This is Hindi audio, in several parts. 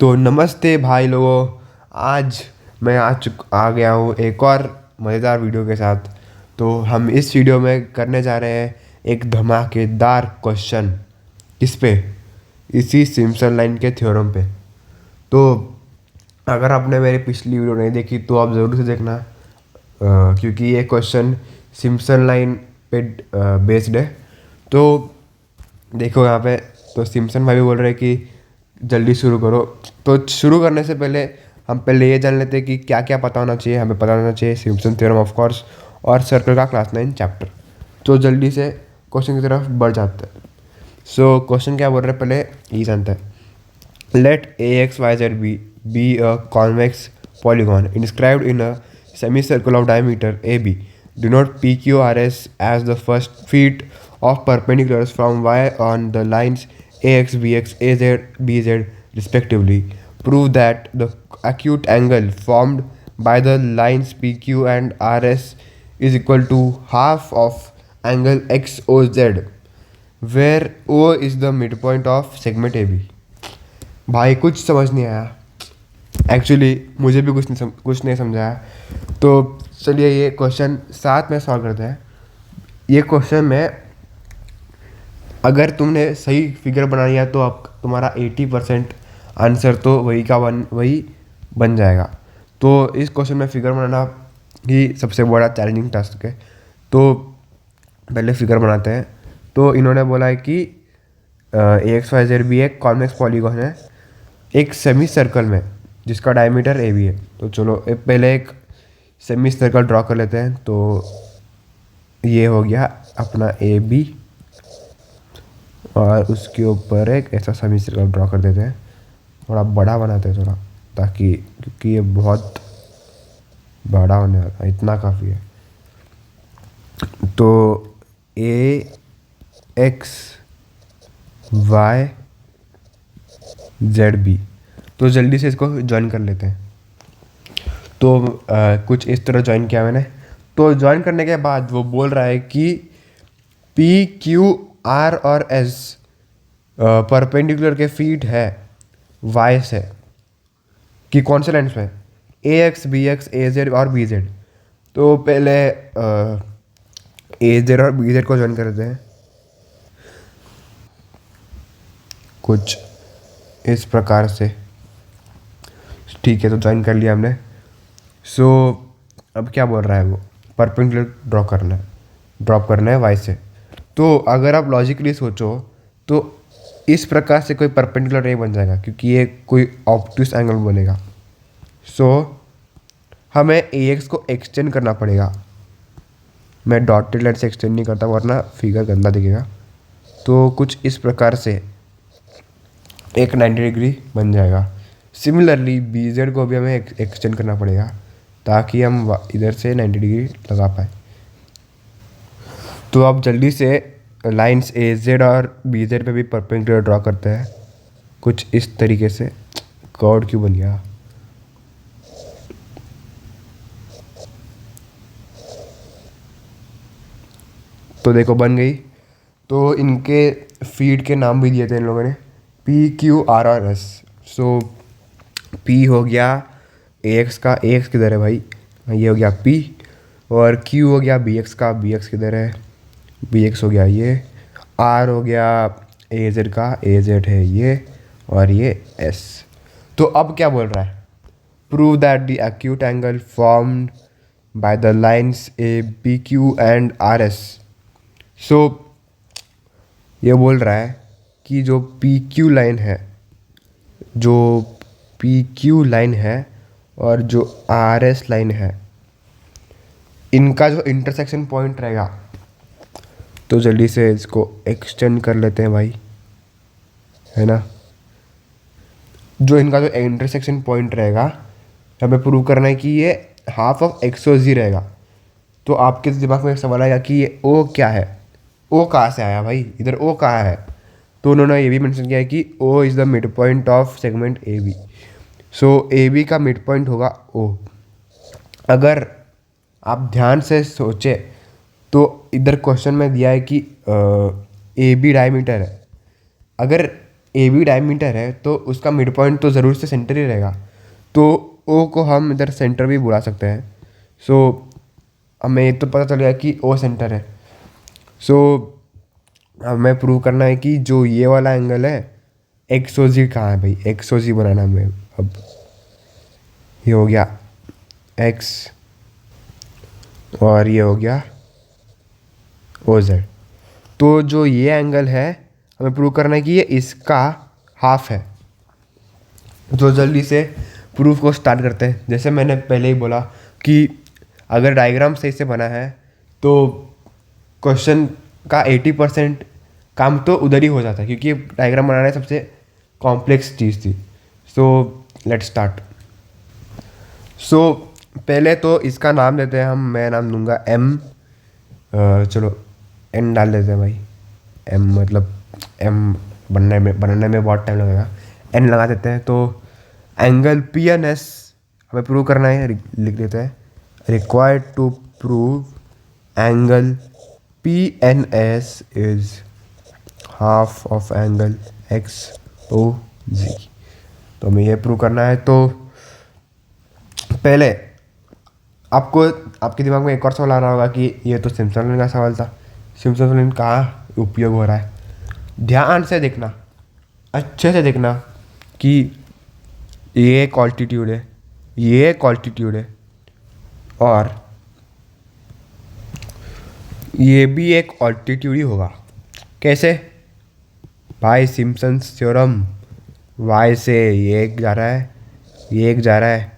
तो नमस्ते भाई लोगों। आज मैं आ गया हूँ एक और मज़ेदार वीडियो के साथ। तो हम इस वीडियो में करने जा रहे हैं एक धमाकेदार क्वेश्चन। किस पे? इसी सिम्पसन लाइन के थ्योरम पे। तो अगर आपने मेरी पिछली वीडियो नहीं देखी तो आप ज़रूर से देखना, क्योंकि ये क्वेश्चन सिम्पसन लाइन पे बेस्ड है। तो देखो यहाँ पे, तो सिम्पसन भाई भी बोल रहे हैं कि जल्दी शुरू करो। तो शुरू करने से पहले हम पहले ये जान लेते हैं कि क्या क्या पता होना चाहिए। हमें पता होना चाहिए सिम्पसन थ्योरम ऑफ कोर्स और सर्कल का क्लास 9 चैप्टर। तो जल्दी से क्वेश्चन की तरफ बढ़ जाते हैं। सो क्वेश्चन क्या बोल रहे हैं पहले ये जानते हैं। Let AXYZ be a convex polygon inscribed in a semicircle of diameter AB. Denote PQRS as the first feet of perpendiculars from Y on the lines AX, BX, AZ, BZ respectively. Prove that the acute angle formed by the lines PQ and RS is equal to half of angle XOZ, where O is the midpoint of segment AB. भाई कुछ समझ नहीं आया। एक्चुअली मुझे भी कुछ नहीं समझाया। तो चलिए ये क्वेश्चन साथ में सॉल्व करते हैं। ये क्वेश्चन में अगर तुमने सही फिगर बनाई है तो आप तुम्हारा 80% आंसर तो वही बन जाएगा। तो इस क्वेश्चन में फिगर बनाना ही सबसे बड़ा चैलेंजिंग टास्क है। तो पहले फिगर बनाते हैं। तो इन्होंने बोला है कि AXYZ भी एक कॉन्वेक्स पॉलीगॉन है एक सेमी सर्कल में जिसका डायमीटर ए बी है। तो चलो पहले एक सेमी सर्कल ड्रॉ कर लेते हैं। तो ये हो गया अपना ए बी, और उसके ऊपर एक ऐसा सेमी सर्कल ड्रॉ कर देते हैं। थोड़ा बड़ा बनाते हैं थोड़ा, ताकि क्योंकि ये बहुत बड़ा होने वाला है, इतना काफ़ी है। तो ए एक्स वाई जेड बी, तो जल्दी से इसको ज्वाइन कर लेते हैं। तो कुछ इस तरह ज्वाइन किया मैंने। तो ज्वाइन करने के बाद वो बोल रहा है कि पी क्यू आर और एस परपेंडिकुलर के फीट है वाई से, कि कौन से लाइन्स में? ए एक्स, बी एक्स, ए जेड और बी जेड। तो पहले ए जेड और बी जेड को ज्वाइन करते हैं कुछ इस प्रकार से। ठीक है, तो ज्वाइन कर लिया हमने। सो अब क्या बोल रहा है वो? परपेंडिकुलर ड्रॉप करना है वाई से। तो अगर आप लॉजिकली सोचो तो इस प्रकार से कोई परपेंडिकुलर नहीं बन जाएगा, क्योंकि ये कोई ऑब्ट्यूस एंगल बनेगा। सो हमें ए एक्स को एक्सटेंड करना पड़ेगा। मैं डॉटेड लाइन से एक्सटेंड नहीं करता वरना फिगर गंदा दिखेगा। तो कुछ इस प्रकार से एक 90 डिग्री बन जाएगा। सिमिलरली बी जेड को भी हमें एक्सटेंड करना पड़ेगा ताकि हम इधर से 90 डिग्री लगा पाए। तो अब जल्दी से लाइंस ए जेड और बी जेड पे भी परपेंडिकुलर ड्रॉ करते हैं कुछ इस तरीके से। कर्व क्यों बन गया? तो देखो बन गई। तो इनके फीड के नाम भी दिए थे इन लोगों ने, पी क्यू आर और एस। सो पी हो गया ए एक्स का, ए एक्स किधर है भाई? ये हो गया पी। और क्यू हो गया बी एक्स का, बी एक्स किधर है? बी एक्स हो गया ये। आर हो गया ए जेड का, ए जेड है ये। और ये एस। तो अब क्या बोल रहा है? Prove that the acute angle formed by the lines A B Q and R S. So ये बोल रहा है कि जो पी क्यू लाइन है, जो पी क्यू लाइन है और जो आर एस लाइन है, इनका जो इंटरसेक्शन पॉइंट रहेगा। तो जल्दी से इसको एक्सटेंड कर लेते हैं भाई, है ना। जो इनका जो इंटरसेक्शन पॉइंट रहेगा, हमें प्रूव करना है कि ये हाफ ऑफ एक्स ओ जी रहेगा। तो आपके दिमाग में एक सवाल आएगा कि ये ओ क्या है? ओ कहाँ से आया भाई? इधर ओ कहाँ है? तो उन्होंने ये भी मेंशन किया है कि O is the mid point of segment A B. So A B का मिड पॉइंट होगा ओ। अगर आप ध्यान से सोचे तो इधर क्वेश्चन में दिया है कि ए बी डायमीटर है। अगर ए बी डायमीटर है तो उसका मिड पॉइंट तो ज़रूर से सेंटर ही रहेगा, तो ओ को हम इधर सेंटर भी बुला सकते हैं। सो हमें ये तो पता चल गया कि ओ सेंटर है। सो हमें प्रूव करना है कि जो ये वाला एंगल है एक्स ओ जी कहाँ है भाई, एक्स ओ जी बनाना हमें। अब ये हो गया एक्स और ये हो गया ओ जेड। तो जो ये एंगल है हमें प्रूव करना है कि ये इसका हाफ है। तो जल्दी से प्रूफ को स्टार्ट करते हैं। जैसे मैंने पहले ही बोला कि अगर डायग्राम सही से बना है तो क्वेश्चन का 80% काम तो उधर ही हो जाता है, क्योंकि डायग्राम बनाना सबसे कॉम्प्लेक्स चीज़ थी। So let's start. सो पहले तो इसका नाम देते हैं हम, मैं नाम दूंगा एम। चलो एन डाल देते हैं भाई, एम मतलब एम बनने में बहुत टाइम लगेगा, एन लगा देते हैं। तो एंगल पी एन एस हमें प्रूव करना है, लिख देते हैं required to prove angle P N S is half of angle X O G. तो हमें ये प्रूव करना है। तो पहले आपको आपके दिमाग में एक और सवाल आ रहा होगा कि ये तो सिम्पसन का सवाल था, सिम्पसन कहाँ उपयोग हो रहा है। ध्यान से देखना, अच्छे से देखना कि ये एक ऑल्टीट्यूड है, ये एक ऑल्टीट्यूड है और ये भी एक ऑल्टीट्यूड ही होगा। कैसे भाई, सिम्पसन्स थ्योरम, वाई से ये एक जा रहा है, ये एक जा रहा है,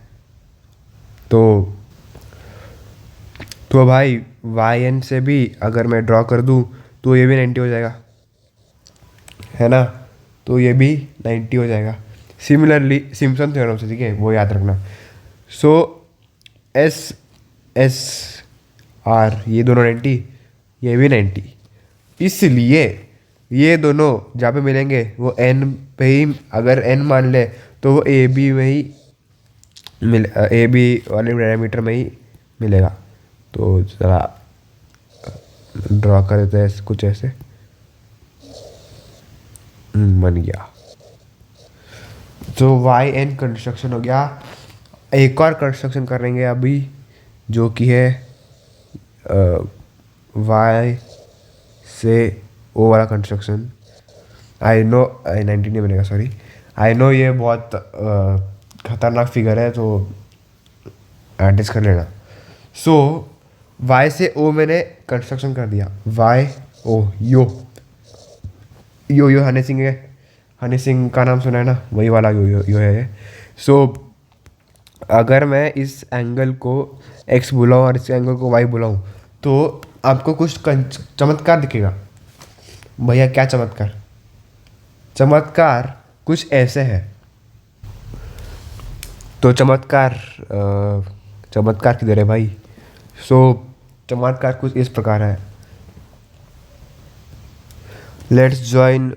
तो भाई वाई एन से भी अगर मैं ड्रॉ कर दूँ तो ये भी 90 हो जाएगा, है ना। तो ये भी 90 हो जाएगा सिमिलरली सिम्पसन थ्योरम से, ठीक है, वो याद रखना। सो एस एस आर ये दोनों 90, ये भी 90, इसलिए ये दोनों जहाँ पे मिलेंगे वो एन पे ही, अगर एन मान ले तो वो ए बी में ही ए बी वाले डायमीटर में ही मिलेगा। तो ज़रा ड्रॉ कर देते हैं कुछ ऐसे, बन गया। तो वाई एन कंस्ट्रक्शन हो गया। एक और कंस्ट्रक्शन करेंगे अभी, जो कि है वाई से ओ वाला कंस्ट्रक्शन। आई नो 19 नहीं बनेगा, सॉरी, आई नो ये बहुत खतरनाक फिगर है, तो एडजस्ट कर लेना। सो वाई से ओ मैंने कंस्ट्रक्शन कर दिया, वाई ओ यो यो यो हनी सिंह है, हनी सिंह का नाम सुना है ना, वही वाला यो यो यो है। सो अगर मैं इस एंगल को एक्स बुलाऊँ और इस एंगल को वाई बुलाऊँ तो आपको कुछ चमत्कार दिखेगा। भैया क्या चमत्कार? चमत्कार कुछ ऐसे है। तो चमत्कार किधर है भाई? सो चमत्कार कुछ इस प्रकार है। Let's join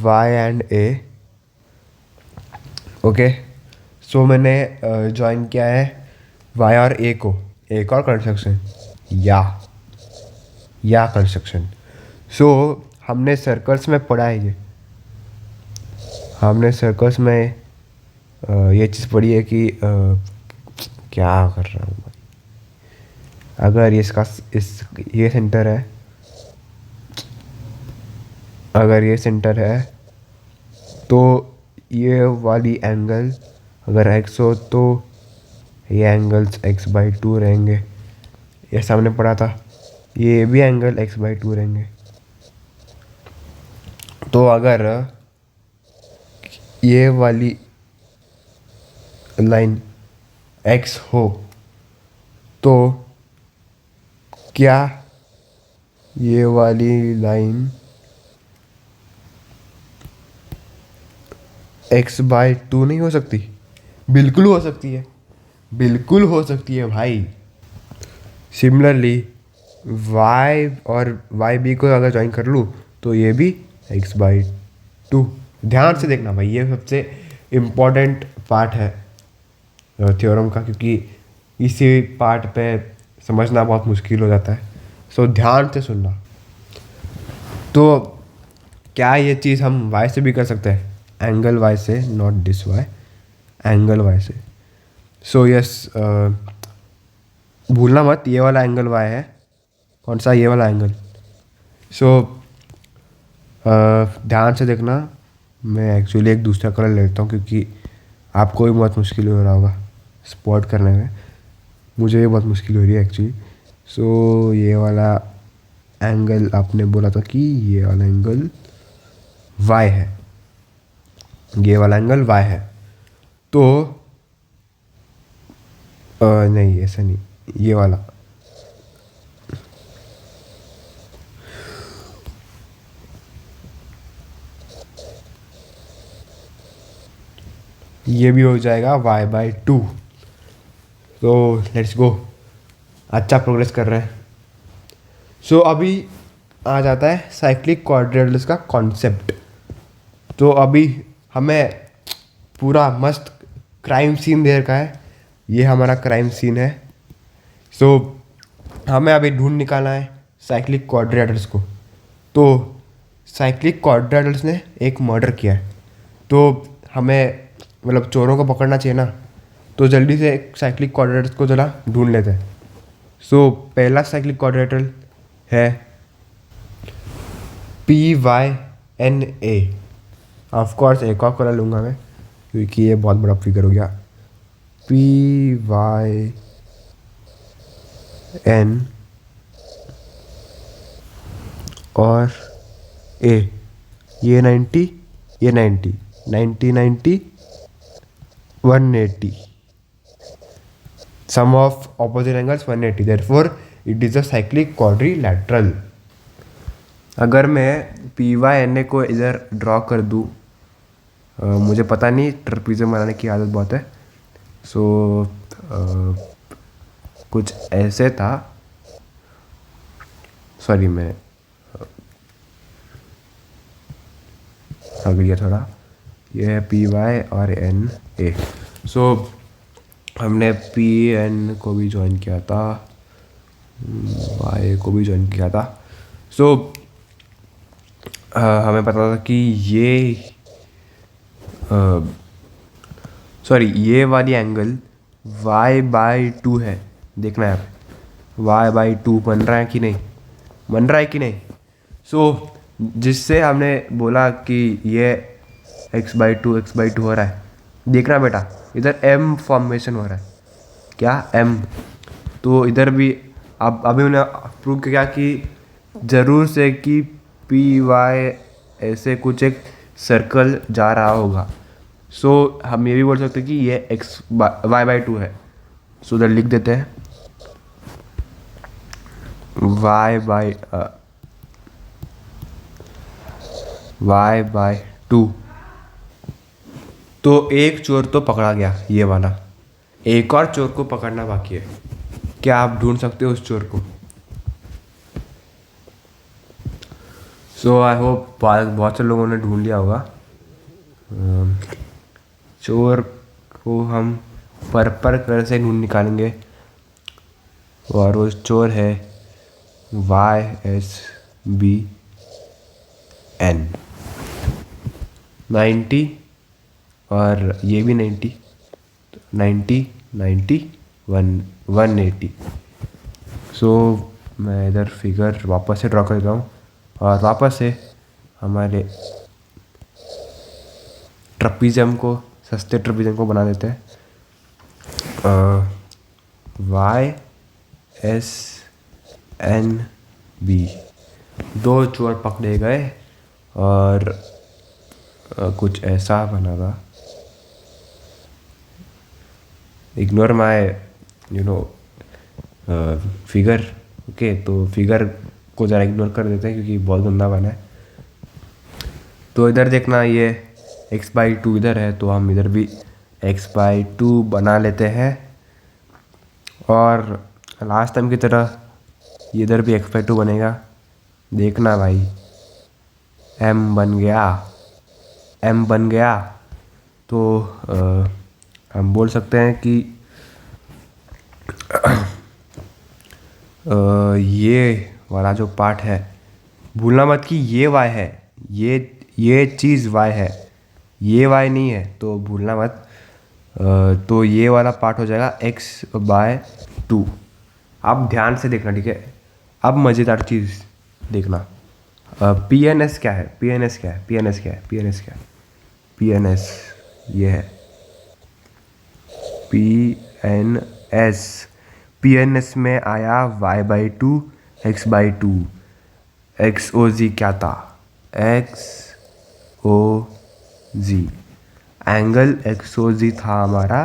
Y and A. Okay, so मैंने ज्वाइन किया है वाई और ए को, एक और कंस्ट्रक्शन या कंस्ट्रक्शन। सो हमने सर्कल्स में पढ़ा है, ये हमने सर्कल्स में ये चीज़ पढ़ी है कि क्या कर रहा हूँ मैं, अगर ये सेंटर है, अगर ये सेंटर है तो ये वाली एंगल अगर x हो तो ये एंगल्स x/2 रहेंगे। ये सामने पड़ा था, ये भी एंगल x/2 रहेंगे। तो अगर ये वाली लाइन x हो तो क्या ये वाली लाइन x/2 नहीं हो सकती? बिल्कुल हो सकती है, बिल्कुल हो सकती है भाई। सिमिलरली y और yb को अगर ज्वाइन कर लूँ तो ये भी x/2। ध्यान से देखना भाई, ये सबसे इम्पोर्टेंट पार्ट है थ्योरम का, क्योंकि इसी पार्ट पे समझना बहुत मुश्किल हो जाता है। सो ध्यान से सुनना। तो क्या ये चीज़ हम वाई से भी कर सकते हैं? एंगल वाई से, not this Y, angle Y से। सो यस, भूलना मत, ये वाला एंगल वाई है। कौन सा? ये वाला एंगल। सो ध्यान से देखना, मैं एक्चुअली एक दूसरा कलर लेता हूँ क्योंकि आपको भी बहुत मुश्किल हो रहा होगा स्पॉट करने में। मुझे भी बहुत मुश्किल हो रही है एक्चुअली। सो ये वाला एंगल आपने बोला था कि ये वाला एंगल वाई है, ये वाला एंगल वाई है। तो नहीं, ऐसा नहीं, ये वाला। ये भी हो जाएगा y/2। तो लेट्स गो, अच्छा प्रोग्रेस कर रहे हैं। सो अभी आ जाता है साइक्लिक क्वाड्रिलेटरल्स का कॉन्सेप्ट। तो अभी हमें पूरा मस्त क्राइम सीन दे रखा है, ये हमारा क्राइम सीन है। सो हमें अभी ढूंढ निकालना है साइक्लिक क्वाड्रिलेटरल्स को। तो साइक्लिक क्वाड्रिलेटरल्स ने एक मर्डर किया है, तो हमें मतलब चोरों को पकड़ना चाहिए ना। तो जल्दी से साइक्लिक क्वाड्रिलेटरल्स को जरा ढूंढ लेते हैं। सो पहला साइक्लिक क्वाड्रिलेटरल है PYNA। ऑफकोर्स एक और कलर लूँगा मैं क्योंकि ये बहुत बड़ा फिगर हो गया। PYN और A, ये 90, ये 90, 90 90 180, sum of opposite angles 180, therefore it is a cyclic quadrilateral। अगर मैं PYNA को इधर ड्रॉ कर दूँ, मुझे पता नहीं, ट्रपीज़ियम बनाने की आदत बहुत है। सो कुछ ऐसे था, सॉरी मैं थक गया थोड़ा। ये है PY और NA। सो हमने PN को भी ज्वाइन किया था, Y को भी ज्वाइन किया था। सो हमें पता था कि ये सॉरी ये वाली एंगल y/2 है। देखना है y/2 बन रहा है कि नहीं, बन रहा है कि नहीं। सो जिससे हमने बोला कि ये x/2 हो रहा है। देखना बेटा, इधर m फॉर्मेशन हो रहा है, क्या m। तो इधर भी अब अभी उन्हें प्रूव किया कि ज़रूर से कि PY ऐसे कुछ एक सर्कल जा रहा होगा। सो हम ये भी बोल सकते हैं कि ये y/2 है। सो उधर लिख देते हैं y/2। तो एक चोर तो पकड़ा गया, ये वाला। एक और चोर को पकड़ना बाकी है। क्या आप ढूंढ सकते हो उस चोर को? सो आई होप बहुत से लोगों ने ढूंढ लिया होगा। चोर को हम पर्पल कलर से ढूंढ निकालेंगे और वो चोर है YSBN 90 और ये भी 90 90 90 180। सो मैं इधर फिगर वापस से ड्रॉ कर देता हूँ और वापस से हमारे ट्रपीज़ियम को, सस्ते ट्रपीज़ियम को बना देते हैं। YSNB, 2 चोर पकड़े गए और कुछ ऐसा बना था। Ignore my figure, okay. तो फिगर को ज़रा इग्नोर कर देते हैं क्योंकि बहुत गंदा बना है। तो इधर देखना, ये x/2 इधर है, तो हम इधर भी x/2 बना लेते हैं और लास्ट टाइम की तरह इधर भी x/2 बनेगा। देखना भाई, m बन गया, m बन गया। तो हम बोल सकते हैं कि ये वाला जो पार्ट है, भूलना मत कि ये y है, ये चीज़ y है, ये y नहीं है तो भूलना मत। तो ये वाला पार्ट हो जाएगा x/2। आप ध्यान से देखना, ठीक है। अब मज़ेदार चीज़ देखना, पी एन एस क्या है, पी एन एस क्या है, पी एन एस क्या है, पी एन एस क्या है, पी एन एस ये है P N S. P N S में आया y/2 x/2। X O G क्या था, X O G angle X O G था हमारा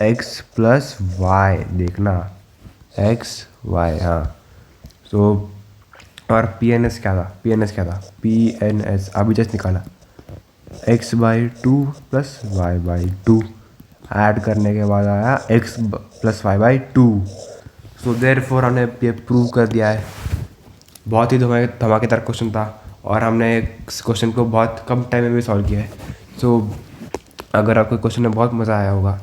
x प्लस वाई, देखना एक्स वाई, हाँ। तो और पी एन एस क्या था, पी एन एस क्या था, पी एन एस अभी जस्ट निकाला, x/2 प्लस y/2 ऐड करने के बाद आया x plus y/2। So therefore हमने ये प्रूव कर दिया है। बहुत ही धमाकेदार क्वेश्चन था और हमने इस क्वेश्चन को बहुत कम टाइम में भी सॉल्व किया है। सो अगर आपको क्वेश्चन में बहुत मज़ा आया होगा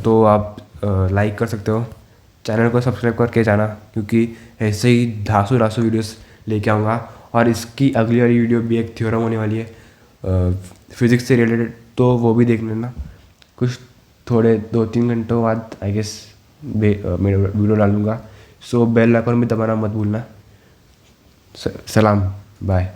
तो आप लाइक कर सकते हो, चैनल को सब्सक्राइब करके जाना, क्योंकि ऐसे ही धांसू धांसू वीडियोस लेके आऊँगा। और इसकी अगली वाली वीडियो भी एक थ्योरम होने वाली है फिज़िक्स से रिलेटेड, तो वो भी देख लेना। कुछ थोड़े 2-3 घंटों बाद आई गेस मैं वीडियो डालूँगा। सो बेल आइकन भी दबाना मत भूलना। सलाम, बाय।